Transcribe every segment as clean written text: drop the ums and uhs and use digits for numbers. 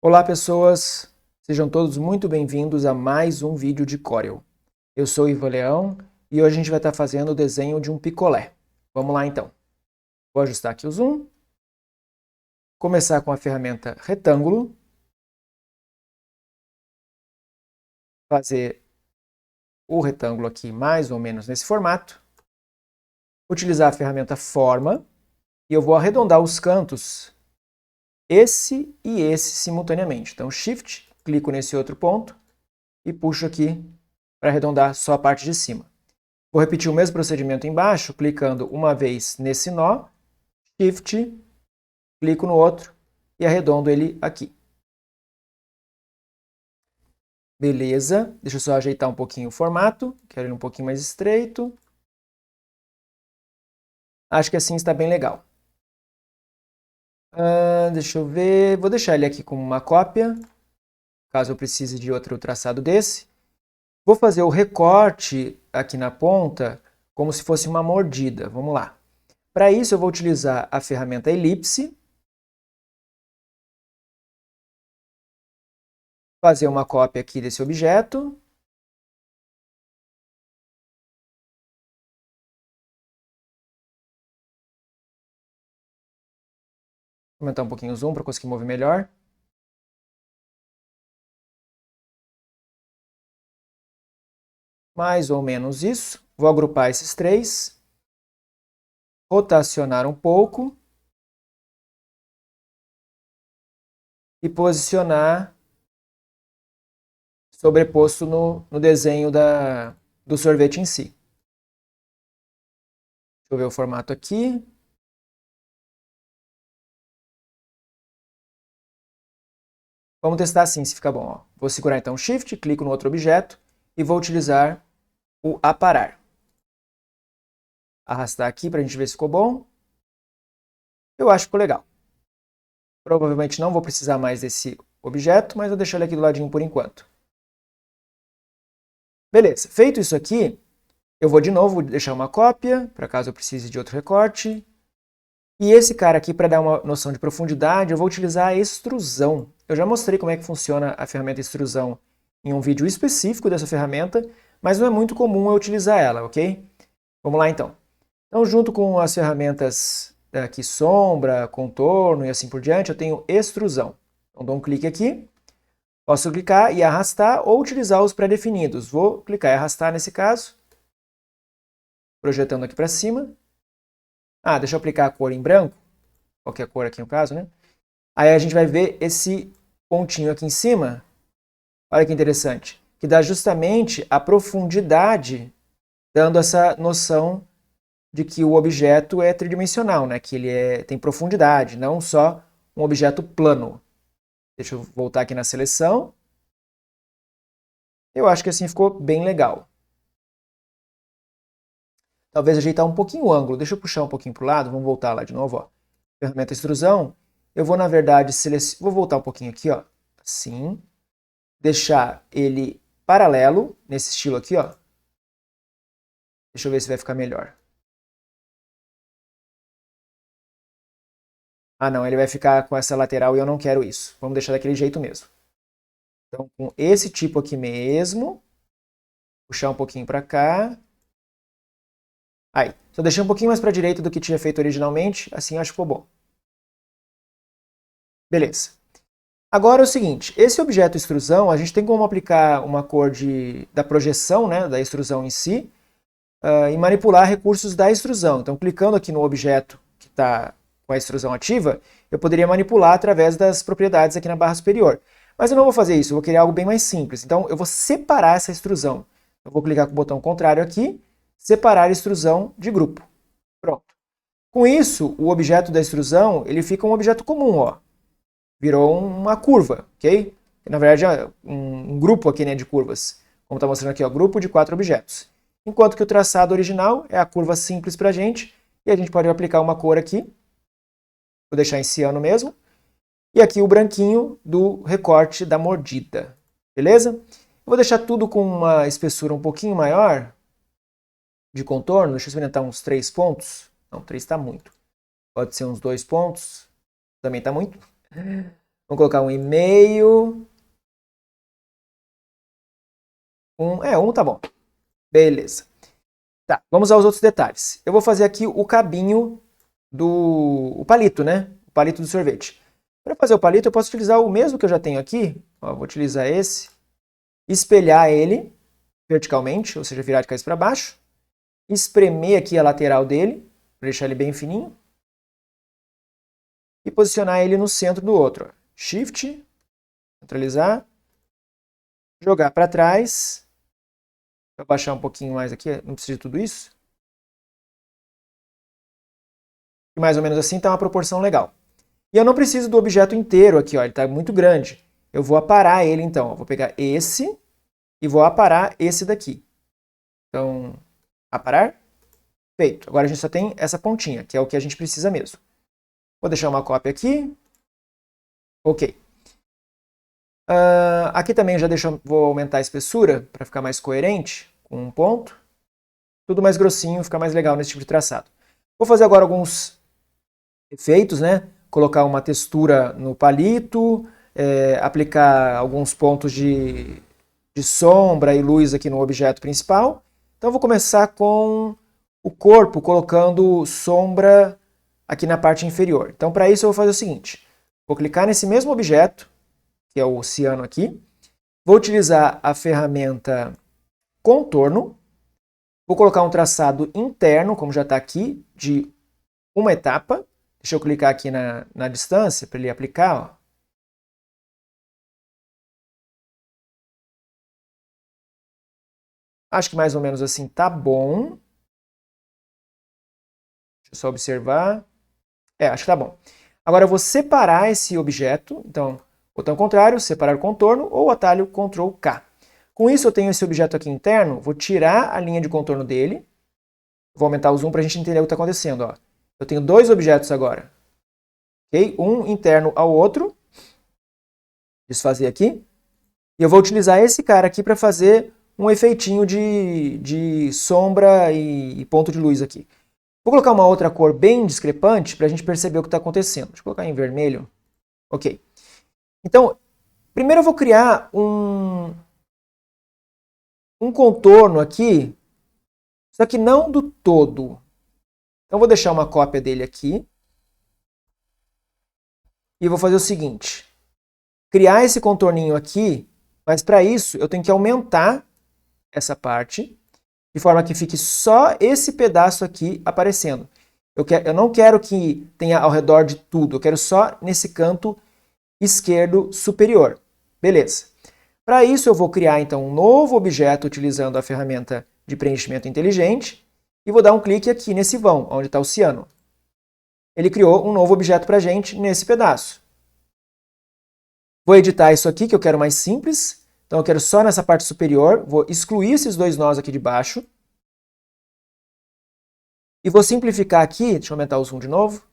Olá pessoas, sejam todos muito bem-vindos a mais um vídeo de Corel. Eu sou Ivo Leão e hoje a gente vai estar fazendo o desenho de um picolé. Vamos lá então. Vou ajustar aqui o zoom. Começar com a ferramenta retângulo. Fazer o retângulo aqui mais ou menos nesse formato. Utilizar a ferramenta forma e eu vou arredondar os cantos esse e esse simultaneamente. Então Shift, clico nesse outro ponto e puxo aqui para arredondar só a parte de cima. Vou repetir o mesmo procedimento embaixo, clicando uma vez nesse nó, Shift, clico no outro e arredondo ele aqui. Beleza, deixa eu só ajeitar um pouquinho o formato, quero ele um pouquinho mais estreito. Acho que assim está bem legal. Deixa eu ver, vou deixar ele aqui como uma cópia, caso eu precise de outro traçado desse. Vou fazer o recorte aqui na ponta como se fosse uma mordida. Vamos lá. Para isso eu vou utilizar a ferramenta elipse. Fazer uma cópia aqui desse objeto. Aumentar um pouquinho o zoom para conseguir mover melhor. Mais ou menos isso. Vou agrupar esses três. Rotacionar um pouco. E posicionar sobreposto no desenho do sorvete em si. Deixa eu ver o formato aqui. Vamos testar assim se fica bom. Ó. Vou segurar então o Shift, clico no outro objeto e vou utilizar o aparar. Arrastar aqui para a gente ver se ficou bom. Eu acho que ficou legal. Provavelmente não vou precisar mais desse objeto, mas vou deixar ele aqui do ladinho por enquanto. Beleza, feito isso aqui, eu vou de novo deixar uma cópia, para caso eu precise de outro recorte. E esse cara aqui, para dar uma noção de profundidade, eu vou utilizar a extrusão. Eu já mostrei como é que funciona a ferramenta extrusão em um vídeo específico dessa ferramenta, mas não é muito comum eu utilizar ela, ok? Vamos lá então. Então, junto com as ferramentas aqui, sombra, contorno e assim por diante, eu tenho extrusão. Então, dou um clique aqui. Posso clicar e arrastar ou utilizar os pré-definidos. Vou clicar e arrastar nesse caso, projetando aqui para cima. Deixa eu aplicar a cor em branco, qualquer cor aqui no caso, né? Aí a gente vai ver esse pontinho aqui em cima, olha que interessante, que dá justamente a profundidade, dando essa noção de que o objeto é tridimensional, né? Que ele tem profundidade, não só um objeto plano. Deixa eu voltar aqui na seleção. Eu acho que assim ficou bem legal. Talvez ajeitar um pouquinho o ângulo. Deixa eu puxar um pouquinho para o lado. Vamos voltar lá de novo. Ó. Ferramenta extrusão. Eu vou, na verdade, vou voltar um pouquinho aqui. Ó. Assim. Deixar ele paralelo, nesse estilo aqui. Ó. Deixa eu ver se vai ficar melhor. Não, ele vai ficar com essa lateral e eu não quero isso. Vamos deixar daquele jeito mesmo. Então, com esse tipo aqui mesmo. Puxar um pouquinho para cá. Aí, só deixei um pouquinho mais para a direita do que tinha feito originalmente, assim acho que ficou bom. Beleza. Agora é o seguinte, esse objeto extrusão, a gente tem como aplicar uma cor da projeção, né, da extrusão em si, e manipular recursos da extrusão. Então, clicando aqui no objeto que está com a extrusão ativa, eu poderia manipular através das propriedades aqui na barra superior. Mas eu não vou fazer isso, eu vou querer algo bem mais simples. Então, eu vou separar essa extrusão. Eu vou clicar com o botão contrário aqui, separar a extrusão de grupo. Pronto. Com isso, o objeto da extrusão, ele fica um objeto comum, ó. Virou uma curva, ok? Na verdade, é um grupo aqui, né, de curvas. Como está mostrando aqui, ó, grupo de 4 objetos. Enquanto que o traçado original é a curva simples para a gente, e a gente pode aplicar uma cor aqui. Vou deixar em ciano mesmo. E aqui o branquinho do recorte da mordida. Beleza? Eu vou deixar tudo com uma espessura um pouquinho maior de contorno. Deixa eu experimentar uns 3 pontos. Não, 3 está muito. Pode ser uns 2 pontos. Também está muito. Vamos colocar 1,5. 1 tá bom. Beleza. Tá, vamos aos outros detalhes. Eu vou fazer aqui o cabinho o palito, né? O palito do sorvete. Para fazer o palito, eu posso utilizar o mesmo que eu já tenho aqui. Ó, vou utilizar esse. Espelhar ele verticalmente, ou seja, virar de cabeça para baixo. Espremer aqui a lateral dele, para deixar ele bem fininho. E posicionar ele no centro do outro. Ó. Shift, centralizar. Jogar para trás. Vou baixar um pouquinho mais aqui, não precisa de tudo isso. E mais ou menos assim está uma proporção legal. E eu não preciso do objeto inteiro aqui, ó, ele está muito grande. Eu vou aparar ele então, ó. Vou pegar esse e vou aparar esse daqui. Então, aparar, feito. Agora a gente só tem essa pontinha, que é o que a gente precisa mesmo. Vou deixar uma cópia aqui. Ok. Aqui também vou aumentar a espessura para ficar mais coerente com um ponto. Tudo mais grossinho, fica mais legal nesse tipo de traçado. Vou fazer agora alguns efeitos, né? Colocar uma textura no palito, aplicar alguns pontos de sombra e luz aqui no objeto principal. Então vou começar com o corpo, colocando sombra aqui na parte inferior. Então para isso eu vou fazer o seguinte, vou clicar nesse mesmo objeto, que é o ciano aqui, vou utilizar a ferramenta contorno, vou colocar um traçado interno, como já está aqui, de uma etapa. Deixa eu clicar aqui na distância para ele aplicar. Ó. Acho que mais ou menos assim tá bom. Deixa eu só observar. Acho que tá bom. Agora eu vou separar esse objeto. Então, botão contrário, separar o contorno ou atalho Ctrl K. Com isso eu tenho esse objeto aqui interno, vou tirar a linha de contorno dele. Vou aumentar o zoom para a gente entender o que está acontecendo. Ó. Eu tenho dois objetos agora. Okay? Um interno ao outro. Desfazer aqui. E eu vou utilizar esse cara aqui para fazer um efeitinho de sombra e ponto de luz aqui. Vou colocar uma outra cor bem discrepante para a gente perceber o que está acontecendo. Deixa eu colocar em vermelho. Ok. Então, primeiro eu vou criar um contorno aqui, só que não do todo. Então, vou deixar uma cópia dele aqui. E vou fazer o seguinte. Criar esse contorninho aqui, mas para isso eu tenho que aumentar essa parte, de forma que fique só esse pedaço aqui aparecendo. Eu não quero que tenha ao redor de tudo, eu quero só nesse canto esquerdo superior. Beleza. Para isso eu vou criar então um novo objeto utilizando a ferramenta de preenchimento inteligente e vou dar um clique aqui nesse vão, onde está o ciano. Ele criou um novo objeto para a gente nesse pedaço. Vou editar isso aqui, que eu quero mais simples. Então eu quero só nessa parte superior, vou excluir esses dois nós aqui de baixo. E vou simplificar aqui, deixa eu aumentar o zoom de novo.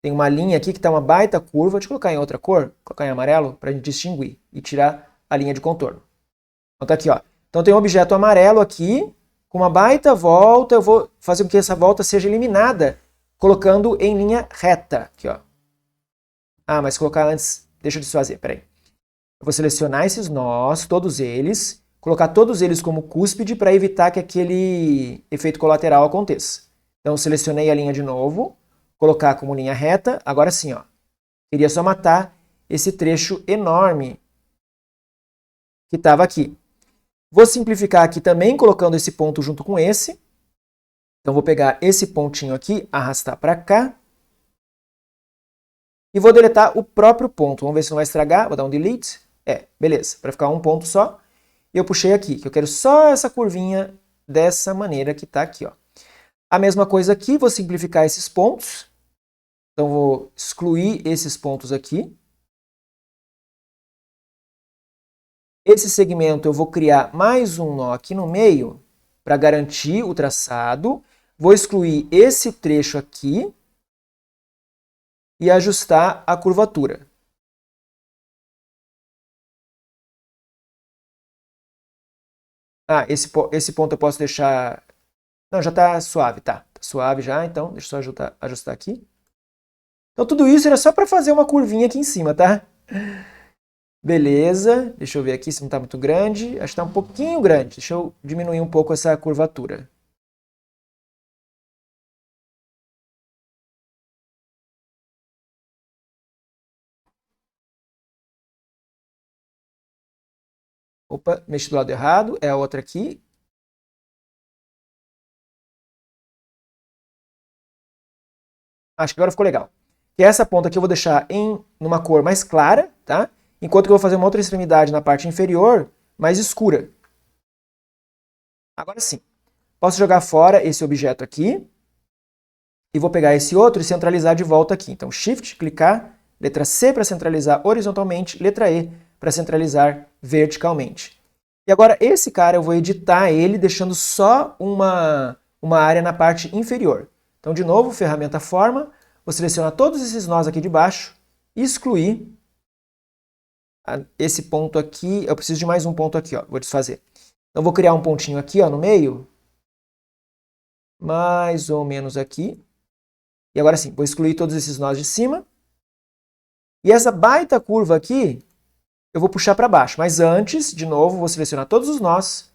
Tem uma linha aqui que está uma baita curva, deixa eu colocar em outra cor, colocar em amarelo, para a gente distinguir e tirar a linha de contorno. Então tá aqui, ó. Então tem um objeto amarelo aqui, com uma baita volta, eu vou fazer com que essa volta seja eliminada, colocando em linha reta, aqui, ó. Ah, mas colocar antes, deixa eu desfazer, peraí. Eu vou selecionar esses nós, todos eles, colocar todos eles como cúspide para evitar que aquele efeito colateral aconteça. Então selecionei a linha de novo, colocar como linha reta, agora sim, ó. Queria só matar esse trecho enorme que estava aqui. Vou simplificar aqui também, colocando esse ponto junto com esse. Então vou pegar esse pontinho aqui, arrastar para cá. E vou deletar o próprio ponto. Vamos ver se não vai estragar. Vou dar um delete. Beleza. Para ficar um ponto só. E eu puxei aqui, que eu quero só essa curvinha dessa maneira que está aqui, ó. A mesma coisa aqui, vou simplificar esses pontos. Então vou excluir esses pontos aqui. Esse segmento eu vou criar mais um nó aqui no meio para garantir o traçado. Vou excluir esse trecho aqui e ajustar a curvatura. Ah, esse ponto eu posso deixar... Não, já está suave, tá. Tá suave já, então deixa eu só ajustar aqui. Então tudo isso era só para fazer uma curvinha aqui em cima, tá? Beleza, deixa eu ver aqui se não está muito grande. Acho que está um pouquinho grande. Deixa eu diminuir um pouco essa curvatura. Opa, mexi do lado errado. É a outra aqui. Acho que agora ficou legal. Que essa ponta aqui eu vou deixar numa cor mais clara, tá? Enquanto que eu vou fazer uma outra extremidade na parte inferior, mais escura. Agora sim. Posso jogar fora esse objeto aqui. E vou pegar esse outro e centralizar de volta aqui. Então, Shift, clicar, letra C para centralizar horizontalmente, letra E para centralizar verticalmente. E agora, esse cara eu vou editar ele deixando só uma área na parte inferior. Então, de novo, ferramenta Forma, vou selecionar todos esses nós aqui de baixo, excluir esse ponto aqui. Eu preciso de mais um ponto aqui, ó, vou desfazer. Então, vou criar um pontinho aqui, ó, no meio, mais ou menos aqui. E agora sim, vou excluir todos esses nós de cima. E essa baita curva aqui, eu vou puxar para baixo. Mas antes, de novo, vou selecionar todos os nós.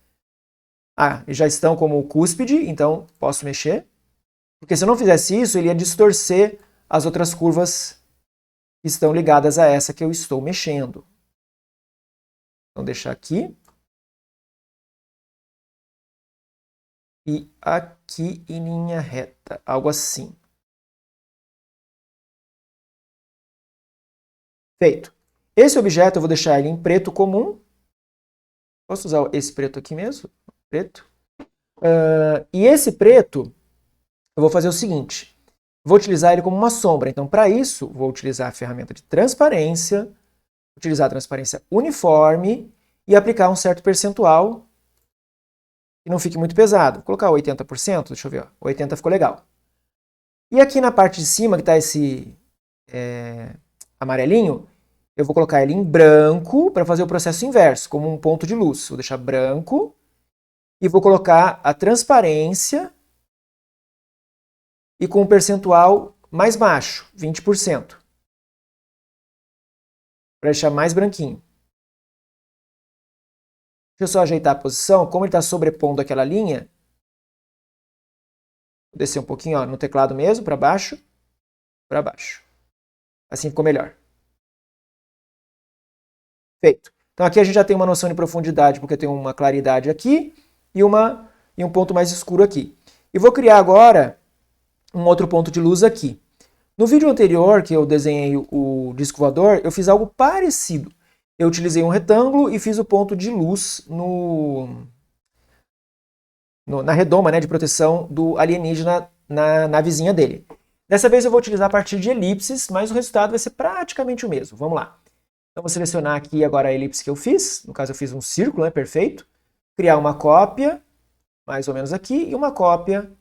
Ah, já estão como cúspide, então posso mexer. Porque se eu não fizesse isso, ele ia distorcer as outras curvas que estão ligadas a essa que eu estou mexendo. Então, deixar aqui. E aqui em linha reta, algo assim. Feito. Esse objeto eu vou deixar ele em preto comum. Posso usar esse preto aqui mesmo? Preto. E esse preto, eu vou fazer o seguinte. Vou utilizar ele como uma sombra. Então, para isso, vou utilizar a ferramenta de transparência, utilizar a transparência uniforme e aplicar um certo percentual que não fique muito pesado. Vou colocar 80%, deixa eu ver, ó. 80% ficou legal. E aqui na parte de cima, que está esse amarelinho, eu vou colocar ele em branco para fazer o processo inverso, como um ponto de luz. Vou deixar branco e vou colocar a transparência e com um percentual mais baixo, 20%. Para deixar mais branquinho. Deixa eu só ajeitar a posição. Como ele está sobrepondo aquela linha, vou descer um pouquinho, ó, no teclado mesmo, para baixo, para baixo. Assim ficou melhor. Feito. Então aqui a gente já tem uma noção de profundidade, porque tem uma claridade aqui e um ponto mais escuro aqui. E vou criar agora um outro ponto de luz aqui. No vídeo anterior, que eu desenhei o disco voador, eu fiz algo parecido. Eu utilizei um retângulo e fiz o ponto de luz na redoma, né, de proteção do alienígena na navezinha dele. Dessa vez eu vou utilizar a partir de elipses, mas o resultado vai ser praticamente o mesmo. Vamos lá. Então vou selecionar aqui agora a elipse que eu fiz. No caso eu fiz um círculo, né, perfeito. Criar uma cópia, mais ou menos aqui, e uma cópia,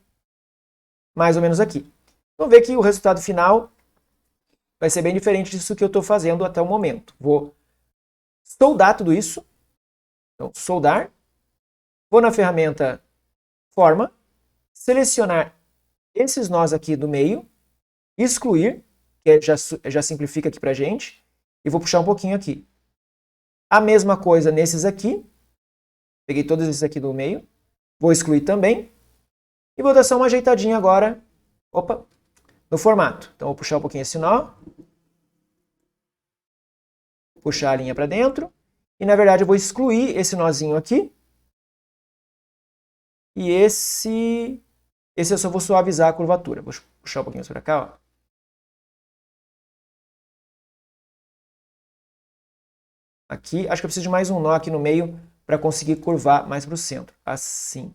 mais ou menos aqui. Vamos ver que o resultado final vai ser bem diferente disso que eu estou fazendo até o momento. Vou soldar tudo isso. Então, soldar. Vou na ferramenta Forma, selecionar esses nós aqui do meio, excluir, que já simplifica aqui para a gente, e vou puxar um pouquinho aqui. A mesma coisa nesses aqui. Peguei todos esses aqui do meio. Vou excluir também. E vou dar só uma ajeitadinha agora. Opa! No formato. Então, vou puxar um pouquinho esse nó. Puxar a linha para dentro. E, na verdade, eu vou excluir esse nozinho aqui. E esse eu só vou suavizar a curvatura. Vou puxar um pouquinho para cá, ó. Aqui, acho que eu preciso de mais um nó aqui no meio para conseguir curvar mais para o centro. Assim.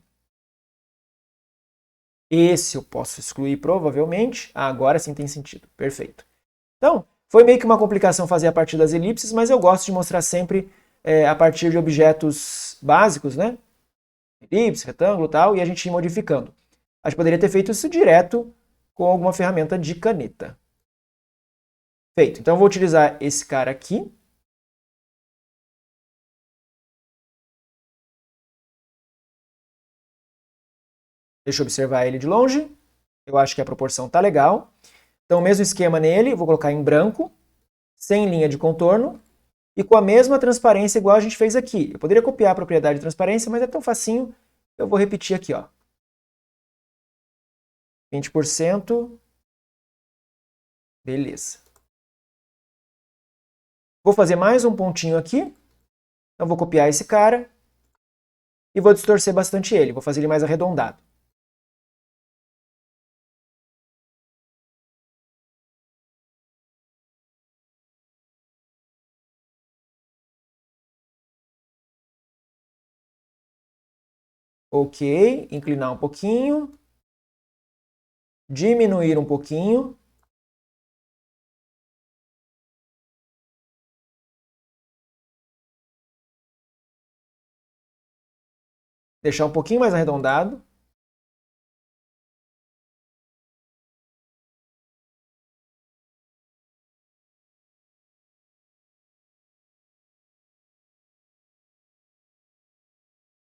Esse eu posso excluir provavelmente. Ah, agora sim tem sentido. Perfeito. Então, foi meio que uma complicação fazer a partir das elipses, mas eu gosto de mostrar sempre a partir de objetos básicos, né? Elipse, retângulo e tal, e a gente ir modificando. A gente poderia ter feito isso direto com alguma ferramenta de caneta. Feito. Então, eu vou utilizar esse cara aqui. Deixa eu observar ele de longe. Eu acho que a proporção está legal. Então, o mesmo esquema nele, vou colocar em branco. sem linha de contorno e com a mesma transparência igual a gente fez aqui. Eu poderia copiar a propriedade de transparência, mas é tão facinho, eu vou repetir aqui, ó. 20%. Beleza. Vou fazer mais um pontinho aqui. Então vou copiar esse cara e vou distorcer bastante ele. Vou fazer ele mais arredondado. Ok, inclinar um pouquinho. Diminuir um pouquinho. Deixar um pouquinho mais arredondado.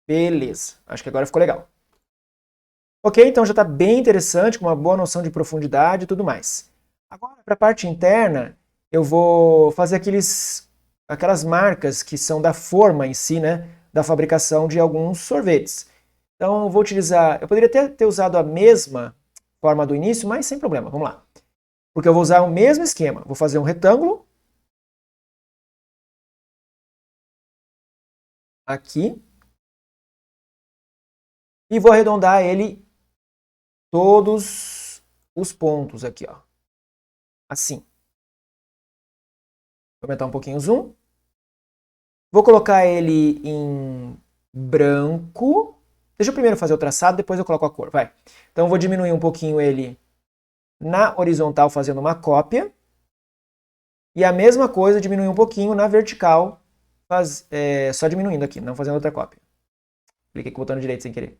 Beleza, acho que agora ficou legal. Ok, então já está bem interessante, com uma boa noção de profundidade e tudo mais. Agora, para a parte interna, eu vou fazer aquelas marcas que são da forma em si, né, da fabricação de alguns sorvetes. Então, eu vou utilizar, eu poderia até ter usado a mesma forma do início, mas sem problema, vamos lá. Porque eu vou usar o mesmo esquema, vou fazer um retângulo, aqui, e vou arredondar ele todos os pontos aqui, ó. Assim. Vou aumentar um pouquinho o zoom. Vou colocar ele em branco. Deixa eu primeiro fazer o traçado, depois eu coloco a cor, vai. Então eu vou diminuir um pouquinho ele na horizontal, fazendo uma cópia. E a mesma coisa, diminuir um pouquinho na vertical, só diminuindo aqui, não fazendo outra cópia. Cliquei com o botão direito sem querer.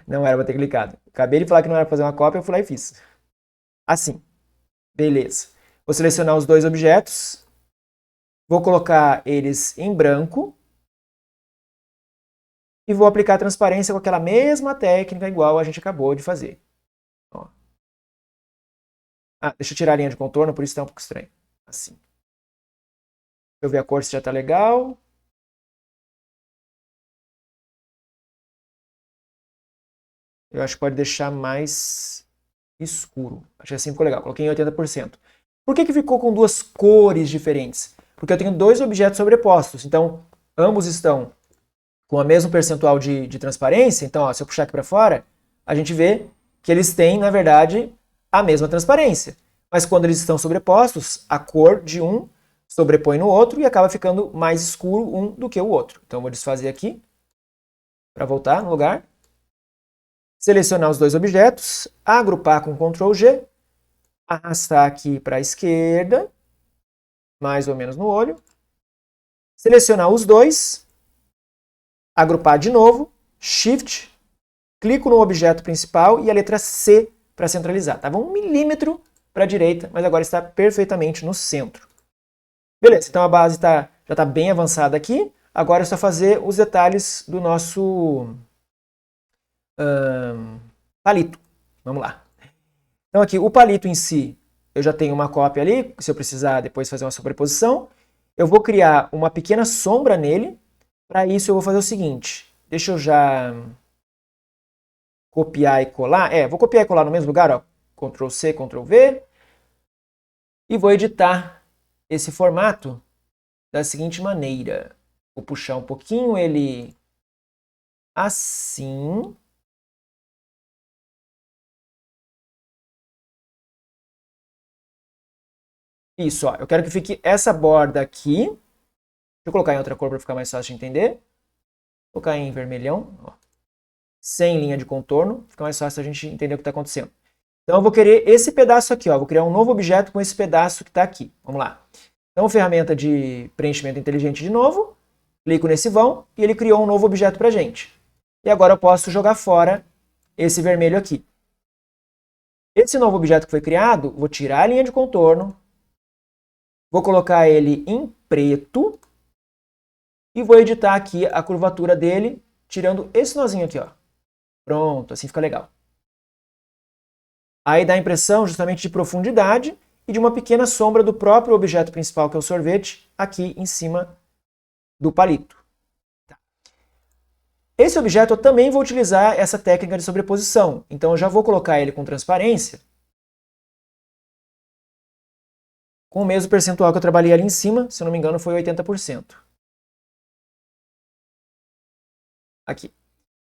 Não era para ter clicado. Acabei de falar que não era para fazer uma cópia, eu fui lá e fiz. Assim. Beleza. Vou selecionar os dois objetos. Vou colocar eles em branco. E vou aplicar a transparência com aquela mesma técnica igual a gente acabou de fazer. Ó. Ah, deixa eu tirar a linha de contorno, por isso está um pouco estranho. Assim. Deixa eu ver a cor se já está legal. Eu acho que pode deixar mais escuro. Acho que assim ficou legal. Coloquei em 80%. Por que ficou com duas cores diferentes? Porque eu tenho dois objetos sobrepostos. Então, ambos estão com o mesmo percentual de transparência. Então, ó, se eu puxar aqui para fora, a gente vê que eles têm, na verdade, a mesma transparência. Mas quando eles estão sobrepostos, a cor de um sobrepõe no outro e acaba ficando mais escuro um do que o outro. Então, eu vou desfazer aqui para voltar no lugar. Selecionar os dois objetos, agrupar com Ctrl G, arrastar aqui para a esquerda, mais ou menos no olho. Selecionar os dois, agrupar de novo, Shift, clico no objeto principal e a letra C para centralizar. Estava 1 milímetro para a direita, mas agora está perfeitamente no centro. Beleza, então a base já está bem avançada aqui. Agora é só fazer os detalhes do nosso palito. Vamos lá. Então aqui, o palito em si, eu já tenho uma cópia ali, se eu precisar depois fazer uma sobreposição. Eu vou criar uma pequena sombra nele. Para isso eu vou fazer o seguinte, deixa eu já copiar e colar. Vou copiar e colar no mesmo lugar, ó. Ctrl C, Ctrl V. E vou editar esse formato da seguinte maneira. Vou puxar um pouquinho ele assim. Isso, ó. Eu quero que fique essa borda aqui. Deixa eu colocar em outra cor para ficar mais fácil de entender. Vou colocar em vermelhão, ó. Sem linha de contorno. Fica mais fácil a gente entender o que está acontecendo. Então eu vou querer esse pedaço aqui, ó. Vou criar um novo objeto com esse pedaço que está aqui. Vamos lá. Então, ferramenta de preenchimento inteligente de novo. Clico nesse vão e ele criou um novo objeto para a gente. E agora eu posso jogar fora esse vermelho aqui. Esse novo objeto que foi criado, vou tirar a linha de contorno. Vou colocar ele em preto. E vou editar aqui a curvatura dele, tirando esse nozinho aqui, ó. Pronto, assim fica legal. Aí dá a impressão justamente de profundidade e de uma pequena sombra do próprio objeto principal, que é o sorvete, aqui em cima do palito. Esse objeto eu também vou utilizar essa técnica de sobreposição, então eu já vou colocar ele com transparência, com o mesmo percentual que eu trabalhei ali em cima, se eu não me engano foi 80%. Aqui.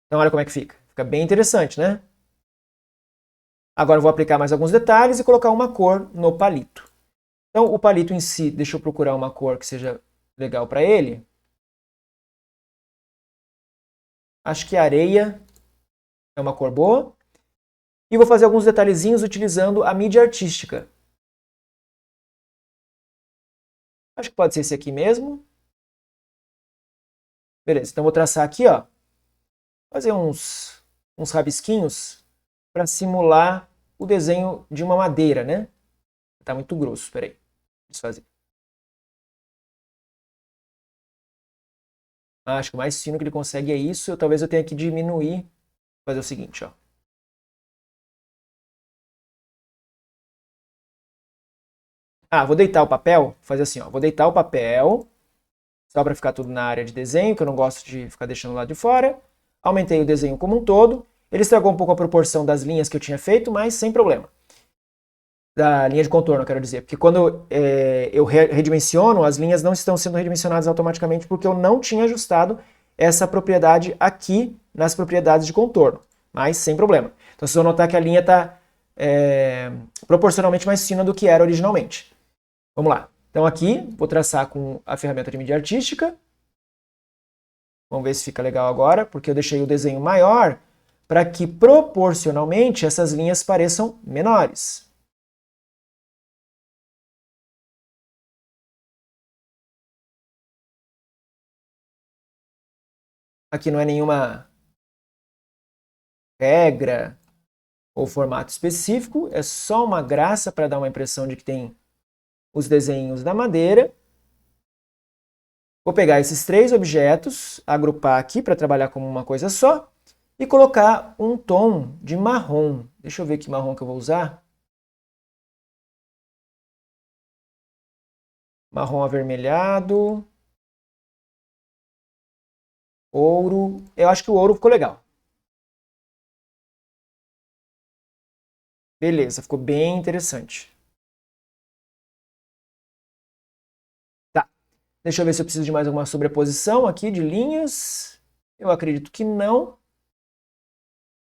Então olha como é que fica. Fica bem interessante, né? Agora eu vou aplicar mais alguns detalhes e colocar uma cor no palito. Então o palito em si, deixa eu procurar uma cor que seja legal para ele. Acho que areia é uma cor boa. E vou fazer alguns detalhezinhos utilizando a mídia artística. Acho que pode ser esse aqui mesmo. Beleza, então vou traçar aqui, ó. Fazer uns rabisquinhos para simular o desenho de uma madeira, né? Tá muito grosso, espera aí. Desfazer. Acho que o mais fino que ele consegue é isso. Talvez eu tenha que diminuir. Fazer o seguinte, ó. Vou deitar o papel. Vou fazer assim, ó. Vou deitar o papel, só para ficar tudo na área de desenho, que eu não gosto de ficar deixando lá de fora. Aumentei o desenho como um todo. Ele estragou um pouco a proporção das linhas que eu tinha feito, mas sem problema. Da linha de contorno, eu quero dizer. Porque quando eu redimensiono, as linhas não estão sendo redimensionadas automaticamente porque eu não tinha ajustado essa propriedade aqui nas propriedades de contorno. Mas sem problema. Então vocês vão notar que a linha está proporcionalmente mais fina do que era originalmente. Vamos lá. Então aqui, vou traçar com a ferramenta de mídia artística. Vamos ver se fica legal agora, porque eu deixei o desenho maior para que proporcionalmente essas linhas pareçam menores. Aqui não é nenhuma regra ou formato específico, é só uma graça para dar uma impressão de que tem os desenhos da madeira. Vou pegar esses 3 objetos, agrupar aqui para trabalhar como uma coisa só e colocar um tom de marrom. Deixa eu ver que marrom que eu vou usar. Marrom avermelhado. Ouro. Eu acho que o ouro ficou legal. Beleza, ficou bem interessante. Tá. Deixa eu ver se eu preciso de mais alguma sobreposição aqui de linhas. Eu acredito que não.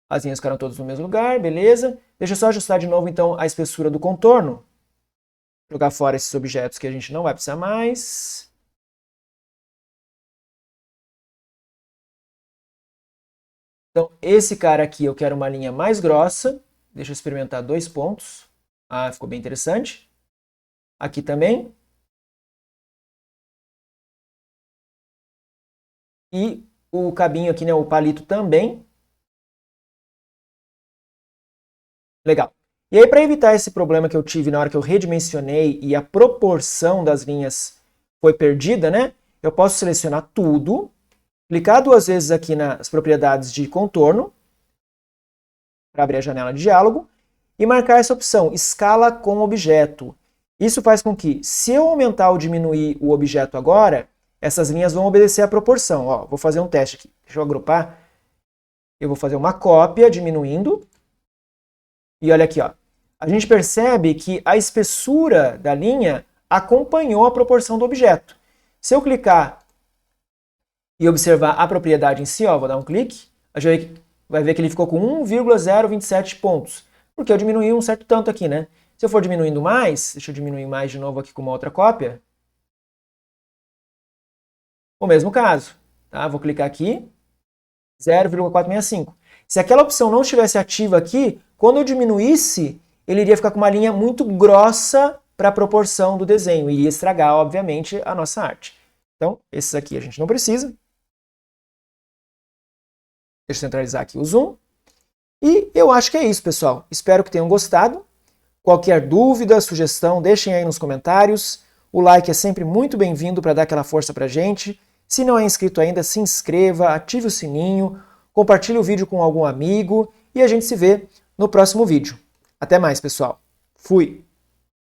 As linhas ficaram todas no mesmo lugar, beleza. Deixa eu só ajustar de novo, então, a espessura do contorno. Jogar fora esses objetos que a gente não vai precisar mais. Então, esse cara aqui eu quero uma linha mais grossa. Deixa eu experimentar 2 pontos. Ficou bem interessante. Aqui também. E o cabinho aqui, né, o palito também. Legal. E aí, para evitar esse problema que eu tive na hora que eu redimensionei e a proporção das linhas foi perdida, né? Eu posso selecionar tudo, clicar 2 vezes aqui nas propriedades de contorno, para abrir a janela de diálogo, e marcar essa opção, escala com objeto. Isso faz com que, se eu aumentar ou diminuir o objeto agora, essas linhas vão obedecer à proporção. Ó, vou fazer um teste aqui. Deixa eu agrupar. Eu vou fazer uma cópia diminuindo. E olha aqui, ó. A gente percebe que a espessura da linha acompanhou a proporção do objeto. Se eu clicar e observar a propriedade em si, ó, vou dar um clique, a gente vai ver que ele ficou com 1,027 pontos, porque eu diminuí um certo tanto aqui, né? Se eu for diminuindo mais, deixa eu diminuir mais de novo aqui com uma outra cópia. O mesmo caso, tá? Vou clicar aqui, 0,465. Se aquela opção não estivesse ativa aqui, quando eu diminuísse, ele iria ficar com uma linha muito grossa para a proporção do desenho, e iria estragar, obviamente, a nossa arte. Então, esses aqui a gente não precisa. Deixa eu centralizar aqui o zoom. E eu acho que é isso, pessoal. Espero que tenham gostado. Qualquer dúvida, sugestão, deixem aí nos comentários. O like é sempre muito bem-vindo para dar aquela força para a gente. Se não é inscrito ainda, se inscreva, ative o sininho, compartilhe o vídeo com algum amigo e a gente se vê no próximo vídeo. Até mais, pessoal. Fui!